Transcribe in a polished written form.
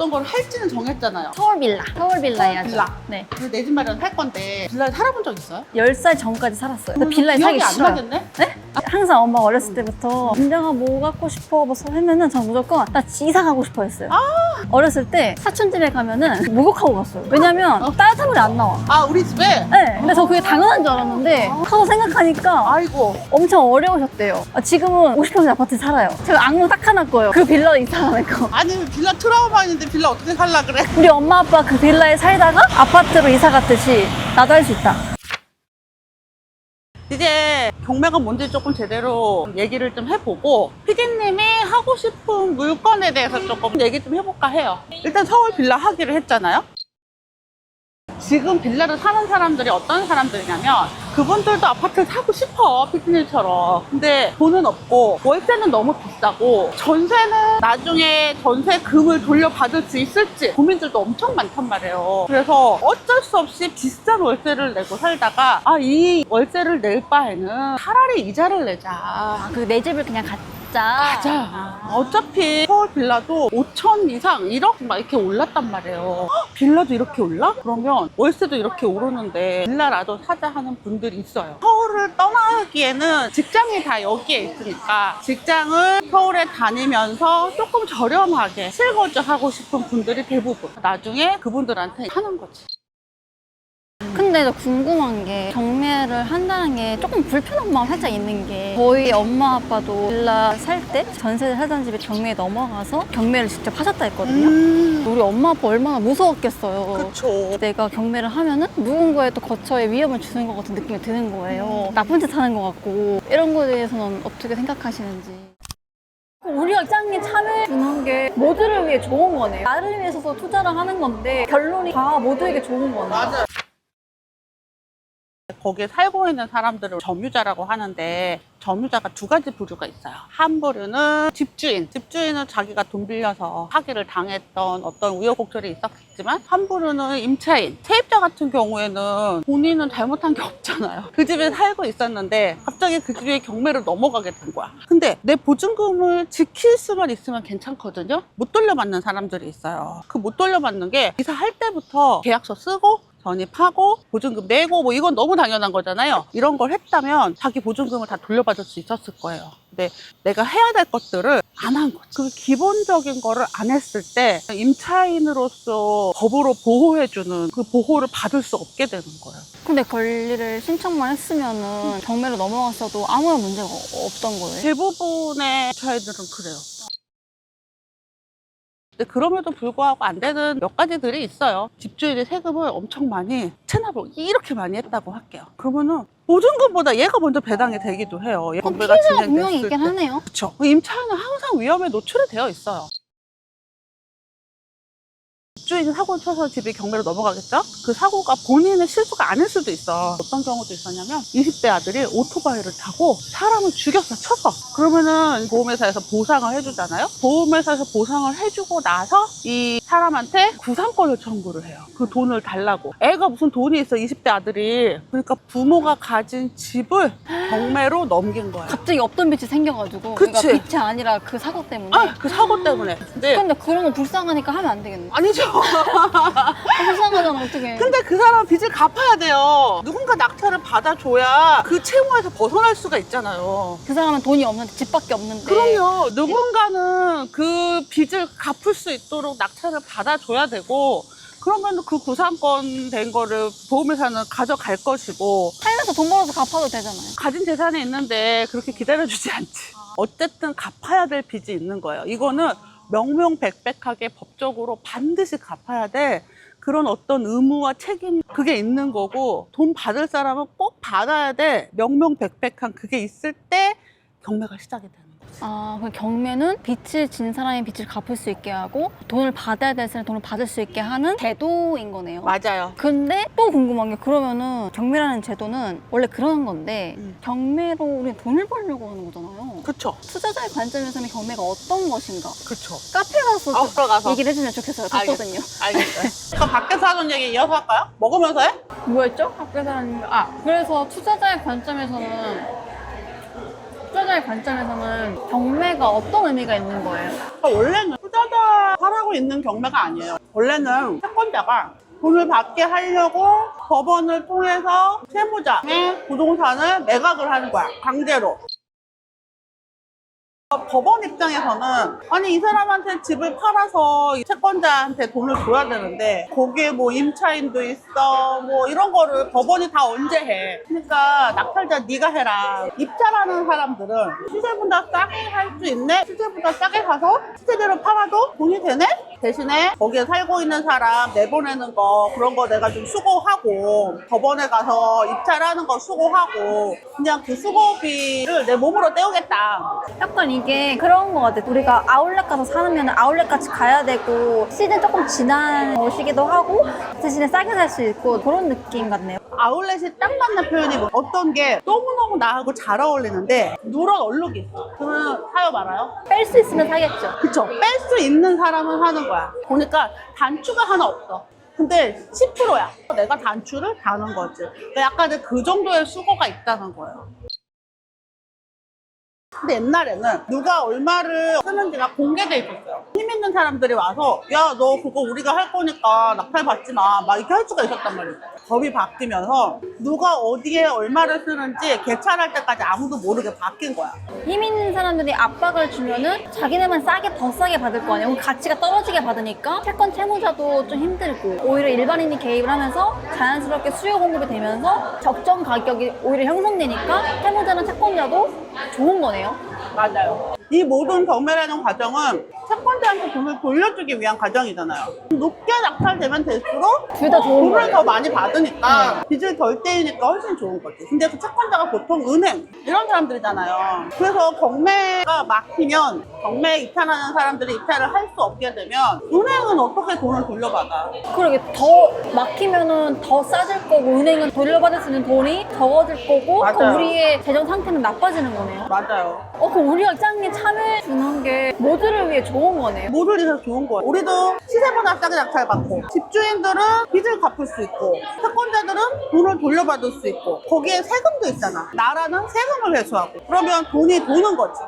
어떤 걸 할지는 정했잖아요. 서울 빌라. 서울 빌라 해야죠. 빌라. 네. 내 집 마련 할 건데 빌라에 살아본 적 있어요? 10살 전까지 살았어요. 근데 빌라에 살기 기억이 안 싫어요. 나겠네? 네? 항상 엄마가 어렸을 때부터 민정아 뭐 갖고 싶어 뭐 하면은 전 무조건 나 이사 가고 싶어 했어요. 어렸을 때 사촌 집에 가면은 목욕하고 갔어요. 왜냐면 따뜻한 물이 안 나와. 아, 우리 집에? 네. 근데 저 그게 당연한 줄 알았는데 가서 생각하니까 아이고. 엄청 어려우셨대요. 지금은 50평대 아파트 살아요. 제가 악몽 딱 하나 꿔요. 그 빌라로 이사 가는 거. 아니, 빌라 트라우마 있는데 빌라 어떻게 살라 그래? 우리 엄마 아빠 그 빌라에 살다가 아파트로 이사 갔듯이 나도 할 수 있다. 이제 경매가 뭔지 조금 제대로 얘기를 좀 해보고 피디님이 하고 싶은 물건에 대해서 조금 얘기 좀 해볼까 해요. 일단 서울 빌라 하기로 했잖아요. 지금 빌라를 사는 사람들이 어떤 사람들이냐면 그분들도 아파트를 사고 싶어, 피디님처럼. 근데 돈은 없고 월세는 너무 비싸고 전세는 나중에 전세금을 돌려받을 수 있을지 고민들도 엄청 많단 말이에요. 그래서 어쩔 수 없이 비싼 월세를 내고 살다가 이 월세를 낼 바에는 차라리 이자를 내자. 그 내 집을 그냥 갖자. 맞아. 어차피 서울 빌라도 5천 이상, 1억 막 이렇게 올랐단 말이에요. 헉, 빌라도 이렇게 올라? 그러면 월세도 이렇게 오르는데 빌라라도 사자 하는 분들이 있어요. 서울을 떠나기에는 직장이 다 여기에 있으니까 직장을 서울에 다니면서 조금 저렴하게 실거주 하고 싶은 분들이 대부분. 나중에 그분들한테 하는 거지. 근데 저 궁금한 게 경매를 한다는 게 조금 불편한 마음 살짝 있는 게 저희 엄마 아빠도 빌라 살 때 전세 살던 집에 경매에 넘어가서 경매를 직접 하셨다 했거든요. 우리 엄마 아빠 얼마나 무서웠겠어요. 그쵸. 내가 경매를 하면은 누군가의 또 거처에 위험을 주는 것 같은 느낌이 드는 거예요. 나쁜 짓 하는 것 같고. 이런 거에 대해서는 어떻게 생각하시는지. 우리가 시장에 참여해 주는 게 모두를 위해 좋은 거네요. 나를 위해서 투자를 하는 건데 결론이 다 모두에게 좋은 거네요. 맞아요. 거기에 살고 있는 사람들을 점유자라고 하는데 점유자가 두 가지 부류가 있어요. 한 부류는 집주인. 집주인은 자기가 돈 빌려서 사기를 당했던 어떤 우여곡절이 있었겠지만 한 부류는 임차인. 세입자 같은 경우에는 본인은 잘못한 게 없잖아요. 그 집에 살고 있었는데 갑자기 그 집에 경매를 넘어가게 된 거야. 근데 내 보증금을 지킬 수만 있으면 괜찮거든요. 못 돌려받는 사람들이 있어요. 그 못 돌려받는 게 이사할 때부터 계약서 쓰고 전입하고 보증금 내고 뭐 이건 너무 당연한 거잖아요. 이런 걸 했다면 자기 보증금을 다 돌려받을 수 있었을 거예요. 근데 내가 해야 될 것들을 안 한 거죠. 그 기본적인 거를 안 했을 때 임차인으로서 법으로 보호해주는 그 보호를 받을 수 없게 되는 거예요. 근데 권리를 신청만 했으면은 경매로 넘어갔어도 아무런 문제가 없던 거예요. 대부분의 임차인들은 그래요. 근데 그럼에도 불구하고 안 되는 몇 가지들이 있어요. 집주인의 세금을 엄청 많이 체납을 이렇게 많이 했다고 할게요. 그러면은 보증금보다 얘가 먼저 배당이 되기도 해요. 피해자가 분명히 있긴 하네요. 그렇죠. 임차인은 항상 위험에 노출이 되어 있어요. 집주인이 사고를 쳐서 집이 경매로 넘어가겠죠? 그 사고가 본인의 실수가 아닐 수도 있어. 어떤 경우도 있었냐면 20대 아들이 오토바이를 타고 사람을 죽였어, 쳐서. 그러면은 보험회사에서 보상을 해주잖아요? 보험회사에서 보상을 해주고 나서 이 사람한테 구상권을 청구를 해요. 그 돈을 달라고. 애가 무슨 돈이 있어, 20대 아들이. 그러니까 부모가 가진 집을 경매로 넘긴 거예요. 갑자기 없던 빚이 생겨가지고. 그치. 그러니까 빚이 아니라 그 사고 때문에. 그 사고 때문에. 근데 그런 거 불쌍하니까 하면 안 되겠네. 아니죠. 불쌍하잖아, 어떡해. 근데 그 사람은 빚을 갚아야 돼요. 누군가 낙찰을 받아줘야 그 채무에서 벗어날 수가 있잖아요. 그 사람은 돈이 없는데, 집밖에 없는데. 그럼요. 누군가는 그 빚을 갚을 수 있도록 낙찰을 받아줘야 되고, 그러면 그 구상권 된 거를 보험회사는 가져갈 것이고, 살면서 돈 벌어서 갚아도 되잖아요. 가진 재산이 있는데 그렇게 기다려주지 않지. 어쨌든 갚아야 될 빚이 있는 거예요. 이거는 명명백백하게 법적으로 반드시 갚아야 돼. 그런 어떤 의무와 책임, 그게 있는 거고, 돈 받을 사람은 꼭 받아야 돼. 명명백백한 그게 있을 때 경매가 시작이 되는 거지. 그럼 경매는 빚을 진 사람이 빚을 갚을 수 있게 하고 돈을 받아야 될 사람이 돈을 받을 수 있게 하는 제도인 거네요. 맞아요. 근데 또 궁금한 게, 그러면은 경매라는 제도는 원래 그런 건데 경매로 우리 돈을 벌려고 하는 거잖아요. 그쵸. 투자자의 관점에서는 경매가 어떤 것인가? 그쵸. 카페 가서 들어가서 얘기를 해주면 좋겠어요. 덥거든요. 알겠어요. 그럼 밖에서 하던 얘기 이어서 할까요? 먹으면서 해? 뭐였죠? 밖에서 하는 거. 그래서 투자자의 관점에서는 경매가 어떤 의미가 있는 거예요? 원래는 투자자 하라고 따로 있는 경매가 아니에요. 원래는 채권자가 돈을 받게 하려고 법원을 통해서 채무자의 부동산을 매각을 하는 거야. 강제로. 법원 입장에서는 아니 이 사람한테 집을 팔아서 이 채권자한테 돈을 줘야 되는데 거기에 뭐 임차인도 있어 뭐 이런 거를 법원이 다 언제 해. 그러니까 낙찰자 네가 해라. 입찰하는 사람들은 시세보다 싸게 할 수 있네. 시세보다 싸게 사서 시세대로 팔아도 돈이 되네. 대신에 거기에 살고 있는 사람 내보내는 거 그런 거 내가 좀 수고하고 법원에 가서 입찰하는 거 수고하고 그냥 그 수고비를 내 몸으로 때우겠다. 약간 이게 그런 것 같아. 우리가 아울렛 가서 사면 아울렛까지 가야 되고 시즌 조금 지난 것이기도 하고 대신에 싸게 살 수 있고 그런 느낌 같네요. 아울렛이 딱 맞는 표현이 뭐 어떤 게 너무너무 나하고 잘 어울리는데 누런 얼룩이 있어. 그러면 사요 말아요? 뺄 수 있으면 사겠죠. 그쵸. 뺄 수 있는 사람은 사는 거야. 보니까 단추가 하나 없어. 근데 10%야. 내가 단추를 다는 거지. 그러니까 약간의 그 정도의 수고가 있다는 거예요. 근데 옛날에는 누가 얼마를 쓰는지가 공개돼 있었어요. 힘 있는 사람들이 와서 야 너 그거 우리가 할 거니까 낙찰 받지 마 막 이렇게 할 수가 있었단 말이에요. 법이 바뀌면서 누가 어디에 얼마를 쓰는지 개찰할 때까지 아무도 모르게 바뀐 거야. 힘 있는 사람들이 압박을 주면은 자기네만 싸게 더 싸게 받을 거 아니에요. 가치가 떨어지게 받으니까 채권 채무자도 좀 힘들고 오히려 일반인이 개입을 하면서 자연스럽게 수요 공급이 되면서 적정 가격이 오히려 형성되니까 채무자나 채권자도 좋은 거네요. 맞아요. 이 모든 경매라는 과정은 채권자한테 돈을 돌려주기 위한 과정이잖아요. 높게 낙찰되면 될수록 둘 다 좋은 돈을 거예요. 더 많이 받으니까 빚을 덜 떼이니까 훨씬 좋은 거지. 근데 그 채권자가 보통 은행 이런 사람들이잖아요. 그래서 경매가 막히면 경매에 입찰하는 사람들이 입찰을 할 수 없게 되면 은행은 어떻게 돈을 돌려받아? 그러게 더 막히면은 더 싸질 거고 은행은 돌려받을 수 있는 돈이 적어질 거고 그 맞아요. 우리의 재정 상태는 나빠지는 거네요. 맞아요. 그 우리가 입장에 참여해 주는 게 모두를 위해 좋은 거네요. 모두를 위해서 좋은 거예요. 우리도 시세보다 싸게 낙찰받고 집주인들은 빚을 갚을 수 있고 채권자들은 돈을 돌려받을 수 있고 거기에 세금도 있잖아. 나라는 세금을 회수하고 그러면 돈이 도는 거지.